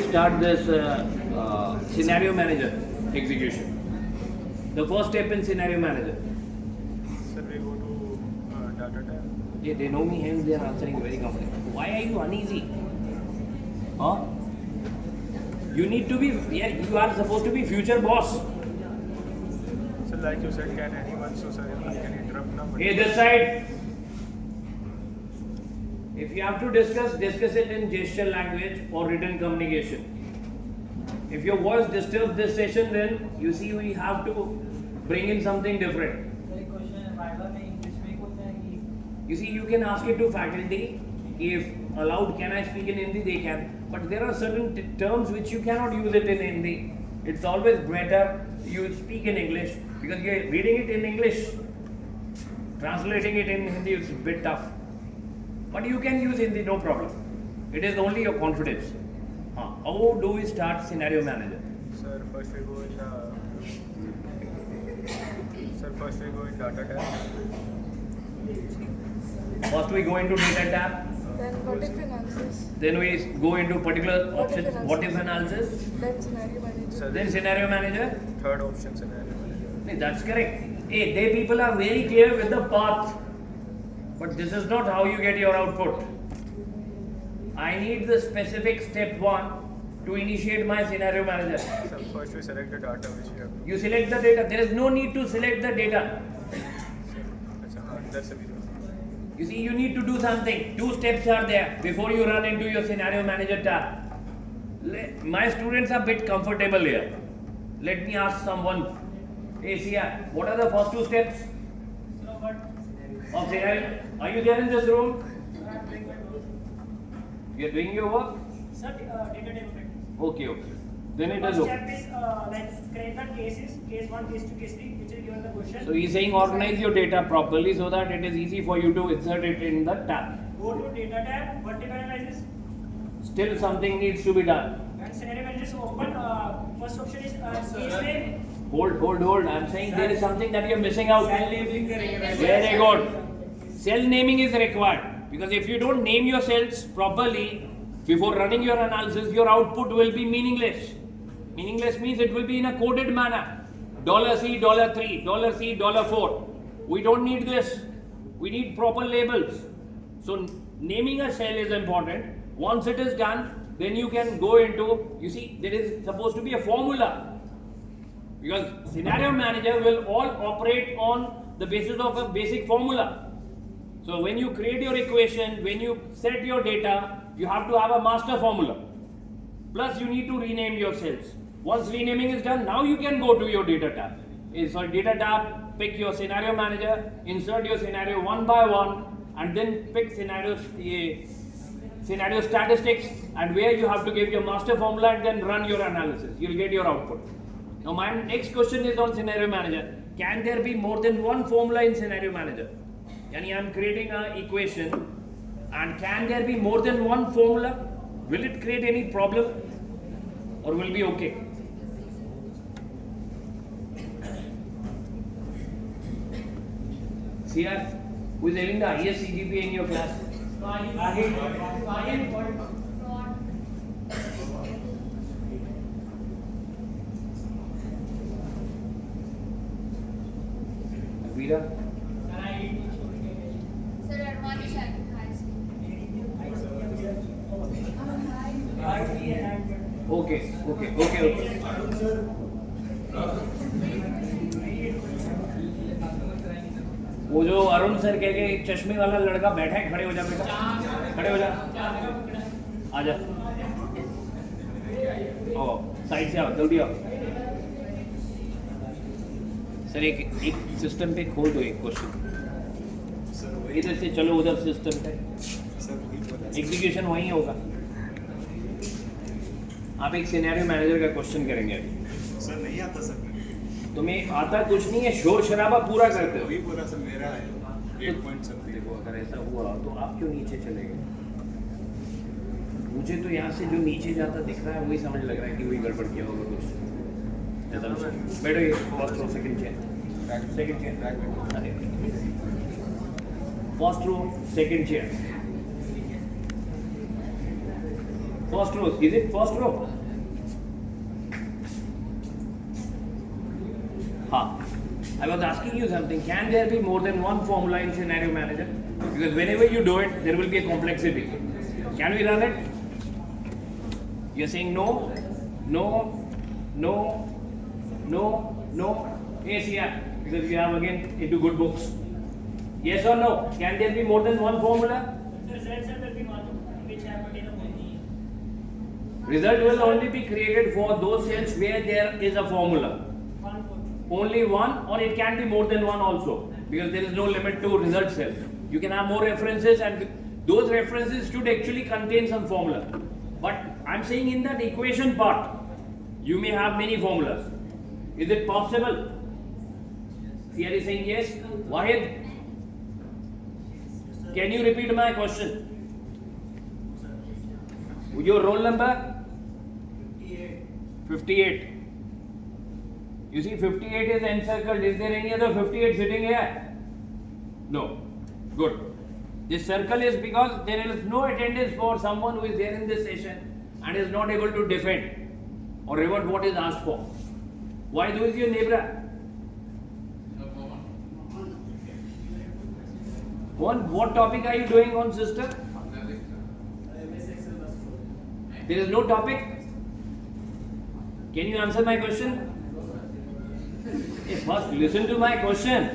start this scenario manager execution? The first step in scenario manager. Sir, we go to data tab. Yeah, they know me, hence they are answering very comfortable. Why are you uneasy? Huh? You need to be, yeah, you are supposed to be future boss. So like you said, can anyone, so sir, I can interrupt now. But Hey, this side. If you have to discuss it in gesture language or written communication. If your voice disturbs this session, then you see we have to bring in something different. You see, you can ask it to faculty. If allowed, can I speak in Hindi? They can. But there are certain terms which you cannot use it in Hindi. It's always better you speak in English because you're reading it in English. Translating it in Hindi is a bit tough. But you can use Hindi, no problem. It is only your confidence. How do we start scenario manager? sir, first we go in data tab. First we go into data tab. Then what if analysis? Then we go into particular What if option. What if analysis? Then scenario manager. Sir, Then scenario manager. third option, scenario manager. Nee, that's correct. Hey, they people are very clear with the path. But this is not how you get your output. I need the specific step 1 to initiate my scenario manager. So first we select the data which we have. You select the data. There is no need to select the data. That's a video. You see, you need to do something. 2 steps are there before you run into your scenario manager tab. My students are a bit comfortable here. Let me ask someone. Hey, Sia, what are the first 2 steps of scenario? Are you there in this room? You are doing your work? Sir, data table practice. Okay. Then it is First okay. step is like create the cases, case 1, case 2, case 3, which is given the question. So he is saying organize your data properly so that it is easy for you to insert it in the tab. Go to data tab, vertical analysis, Still something needs to be done. and scenario manager is open. First option is case name. Hold. I'm saying there is something that you are missing out. Very good. Cell naming is required because if you don't name your cells properly before running your analysis, your output will be meaningless. Meaningless means it will be in a coded manner. $C, $3, $C, $4. We don't need this. We need proper labels. So naming a cell is important. Once it is done, then you can go into, you see, there is supposed to be a formula. Because scenario manager will all operate on the basis of a basic formula. So when you create your equation, when you set your data, you have to have a master formula. Plus you need to rename your cells. Once renaming is done, now you can go to your data tab. So data tab, pick your scenario manager, insert your scenario one by one, and then pick scenario statistics, and where you have to give your master formula and then run your analysis. You'll get your output. Now my next question is on scenario manager. Can there be more than one formula in scenario manager? Yani I'm creating an equation, and can there be more than one formula? Will it create any problem or will be okay? CR, who is having the highest CGPA in your class? Veera? Sir, Advani Shahid High School. Okay. वो जो Arun sir कह के चश्मे वाला लड़का बैठा है, खड़े हो जा बेटा, खड़े हो जा, आजा, साइड से आओ, जल्दी आओ। सर एक सिस्टम पे खोल दो एक क्वेश्चन, इधर से चलो उधर सिस्टम पे, एग्जीक्यूशन वहीं होगा। आप एक सिनेरियो मैनेजर का क्वेश्चन करेंगे अभी। सर नहीं आता सर, तुम्हें आता कुछ नहीं है, शोर शराबा पूरा करते हो। वही बोला सर, मेरा है 8 पॉइंट समथिंग। देखो अगर ऐसा हुआ तो आप क्यों नीचे चले गए? मुझे तो यहाँ से जो नीचे जाता दिख रहा है वही समझ लग रहा है कि वही गड़बड़ किया होगा कुछ। बैठो, ये first row second chair, first row second chair. First row. Is it first row? I was asking you something. Can there be more than one formula in Scenario Manager? Because whenever you do it, there will be a complexity. Can we run it? You're saying no, no, no, no, no. Yes, yeah. Because you have again into good books. Yes or no? Can there be more than one formula? The results will be one which have contained a Result will only be created for those cells where there is a formula. Only one, or it can be more than one also, because there is no limit to result cell. You can have more references, and those references should actually contain some formula. But I'm saying in that equation part, you may have many formulas. Is it possible? Here is saying yes. Wahid, can you repeat my question? Your roll number? 58. You see 58 is encircled. Is there any other 58 sitting here? No. Good. This circle is because there is no attendance for someone who is there in this session and is not able to defend or revert what is asked for. Why do is your neighbor? What topic are you doing on sister? There is no topic? Can you answer my question? Hey, first listen to my question.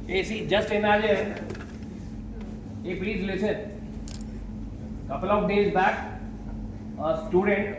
Hey, see, just imagine. Hey, please listen. Couple of days back, a student